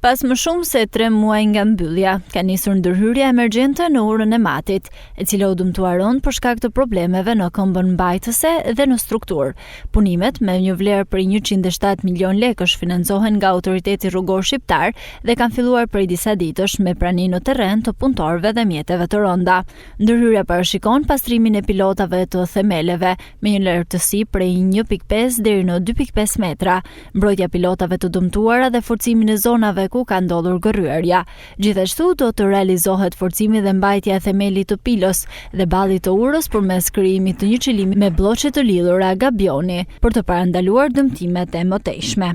Pas më shumë se 3 muaj nga mbyllja, ka nisur ndërhyrja emergjente në urën e Matit, e cila u dëmtuaron për shkak të problemeve në këmbën mbajtëse dhe në strukturë. Punimet me një vlerë për 107 milion lekësh financohen nga Autoriteti Rrugor Shqiptar dhe kanë filluar prej disa ditësh me prani në terren të punëtorëve dhe mjeteve të rënda. Ndërhyrja parashikon pastrimin e pilotave të themeleve me një lartësi prej 1.5 deri në 2.5 metra, mbrojtja pilotave të dëmtuara dhe forcimin e zonave ku ka ndodhur gërryerja. Gjithashtu do të realizohet forcimi dhe mbajtja e themelit të pilës dhe ballit të urës përmes krijimit të një çelimi me bloqe të lidhura gabioni për të parandaluar dëmtimet e mëtejshme.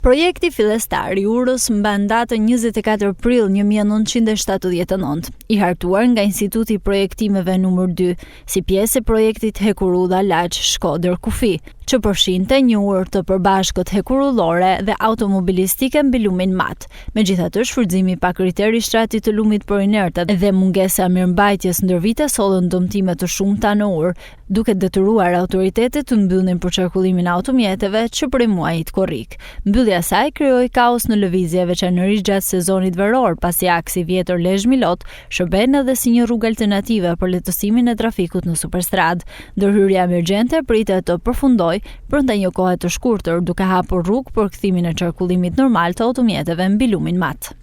Projekti fillestar i urës mban datën 24 prill 1979, i hartuar nga Instituti i Projektimeve nr. 2, si pjesë e projektit Hekurudha-Laç-Shkodër-Kufi, që përfshinte një urë të përbashkët hekurullore dhe automobilistike mbi lumin Mat. Megjithatë, shfrytëzimi pa kriter i shtratit të lumit për inertat dhe mungesa e mirëmbajtjes ndër vite sollën dëmtime të shumta në urë, duke detyruar autoritetet të mbyllnin për qarkullimin e automjeteve që prej muajit korrik. Mbyllja e saj krijoi kaos në lëvizje, veçanërisht gjatë sezonit veror, pasi aksi vjetër Lezhë-Milot shërben edhe si një rrugë alternative për lehtësimin e trafikut në superstradë. Ndërhyrja emergjente pritet të përfundojë brenda një kohe të shkurtër, duke hapur rrugë për kthimin e qarkullimit normal të automjeteve mbi lumin Mat.